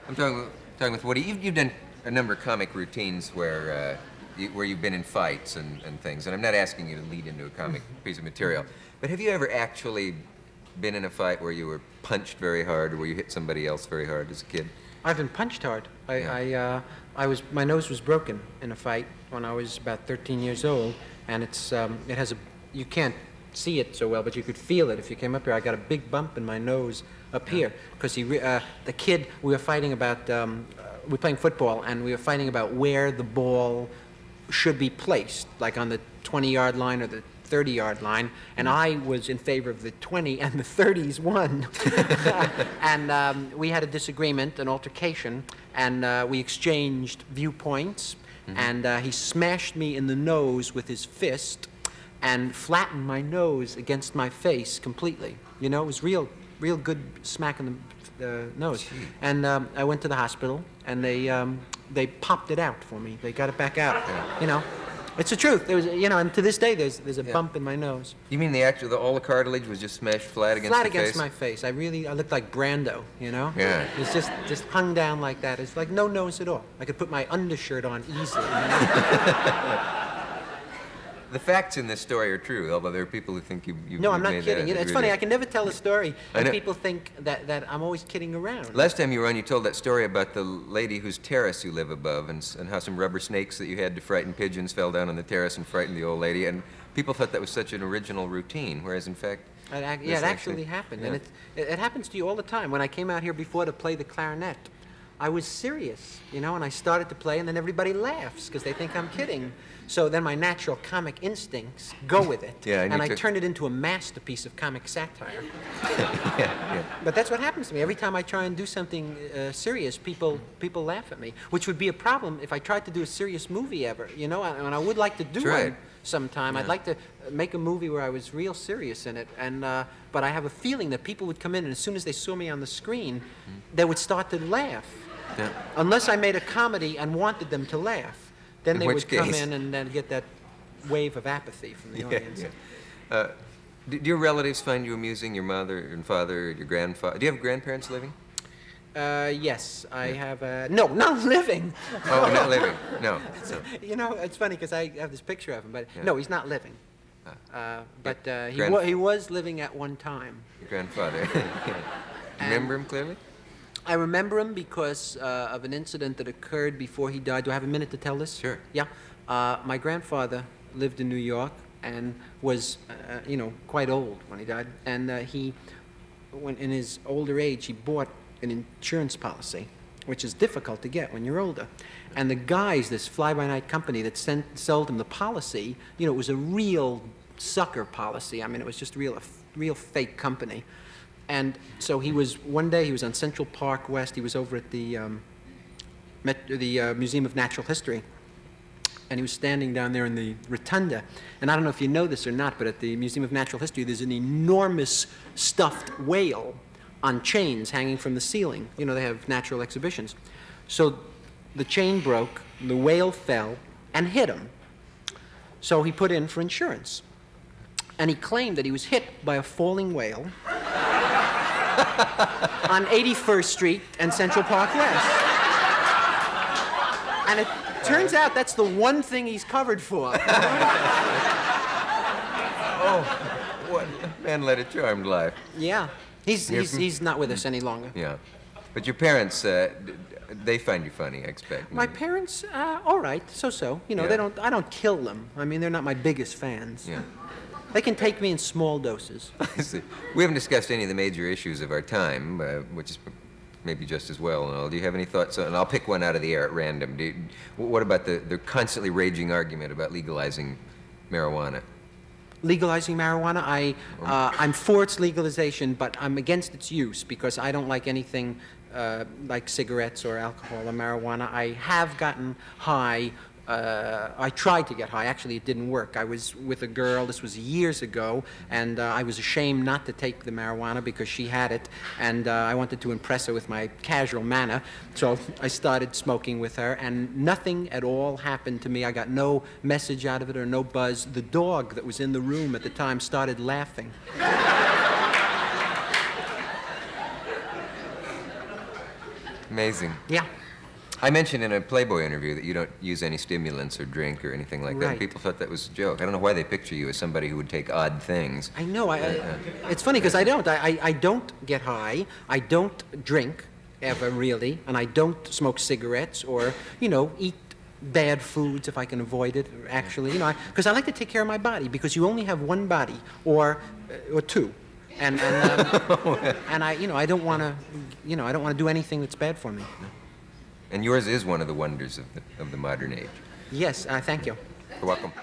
I'm talking with Woody. You've done a number of comic routines where you've been in fights and things, and I'm not asking you to lead into a comic piece of material, but have you ever actually been in a fight where you were punched very hard or where you hit somebody else very hard as a kid? I've been punched hard. My nose was broken in a fight when I was about 13 years old, and you can't see it so well, but you could feel it if you came up here. I got a big bump in my nose up here because the kid, we were fighting about, we were playing football, and we were fighting about where the ball should be placed, like on the 20-yard line or the 30-yard line, and I was in favor of the 20, and the 30s won. And we had a disagreement, an altercation, and we exchanged viewpoints, and he smashed me in the nose with his fist and flattened my nose against my face completely. You know, it was real good smack in the nose. Gee. And I went to the hospital, and they popped it out for me. They got it back out, you know. It's the truth. There was, and to this day, there's a bump in my nose. You mean all the cartilage was just smashed flat against the face? Flat against my face. I looked like Brando, you know? Yeah. It was just hung down like that. It's like no nose at all. I could put my undershirt on easily. The facts in this story are true, although there are people who think you No, I'm not made kidding. that. It's funny. I can never tell a story, I know. and people think that I'm always kidding around. Last time you were on, you told that story about the lady whose terrace you live above, and how some rubber snakes that you had to frighten pigeons fell down on the terrace and frightened the old lady, and people thought that was such an original routine, whereas in fact... It actually happened, and it happens to you all the time. When I came out here before to play the clarinet, I was serious, and I started to play, and then everybody laughs because they think I'm kidding. So then my natural comic instincts go with it, and I turn it into a masterpiece of comic satire. But that's what happens to me. Every time I try and do something serious, people laugh at me, which would be a problem if I tried to do a serious movie ever, and I would like to do one sometime. Yeah. I'd like to make a movie where I was real serious in it, but I have a feeling that people would come in, and as soon as they saw me on the screen, they would start to laugh. Yeah. Unless I made a comedy and wanted them to laugh. Then they would come in and then get that wave of apathy from the audience. Yeah. Do your relatives find you amusing, your mother and father, your grandfather? Do you have grandparents living? Yes, I have. No, not living. Oh, not living. No. It's funny because I have this picture of him, but no, he's not living. But he was living at one time. Your grandfather. Do you remember him clearly? I remember him because of an incident that occurred before he died. Do I have a minute to tell this? Sure. Yeah. My grandfather lived in New York and was, quite old when he died. And when in his older age, he bought an insurance policy, which is difficult to get when you're older. And the guys, this fly-by-night company that sold him the policy, it was a real sucker policy. I mean, it was just a real fake company. And so one day he was on Central Park West. He was over at the Museum of Natural History. And he was standing down there in the rotunda. And I don't know if you know this or not, but at the Museum of Natural History, there's an enormous stuffed whale on chains hanging from the ceiling. They have natural exhibitions. So the chain broke, the whale fell, and hit him. So he put in for insurance. And he claimed that he was hit by a falling whale on 81st Street and Central Park West. And it turns out that's the one thing he's covered for. Oh, what man led a charmed life. Yeah. He's not with us any longer. Yeah. But your parents, they find you funny, I expect. My parents, all right, so. I don't kill them. I mean, they're not my biggest fans. Yeah. They can take me in small doses. I see. We haven't discussed any of the major issues of our time, which is maybe just as well and all. Do you have any thoughts? And I'll pick one out of the air at random. What about the constantly raging argument about legalizing marijuana? Legalizing marijuana? I'm for its legalization, but I'm against its use because I don't like anything like cigarettes or alcohol or marijuana. I have gotten high. I tried to get high. Actually, it didn't work. I was with a girl, this was years ago, and I was ashamed not to take the marijuana because she had it, and I wanted to impress her with my casual manner, so I started smoking with her, and nothing at all happened to me. I got no message out of it or no buzz. The dog that was in the room at the time started laughing. Amazing. Yeah. I mentioned in a Playboy interview that you don't use any stimulants or drink or anything like that. Right. People thought that was a joke. I don't know why they picture you as somebody who would take odd things. I know. It's funny because I don't. I don't get high. I don't drink ever really, and I don't smoke cigarettes or eat bad foods if I can avoid it. Actually, because I like to take care of my body because you only have one body or two, and I don't want to I don't want to do anything that's bad for me. And yours is one of the wonders of the modern age. Yes. Thank you. You're welcome.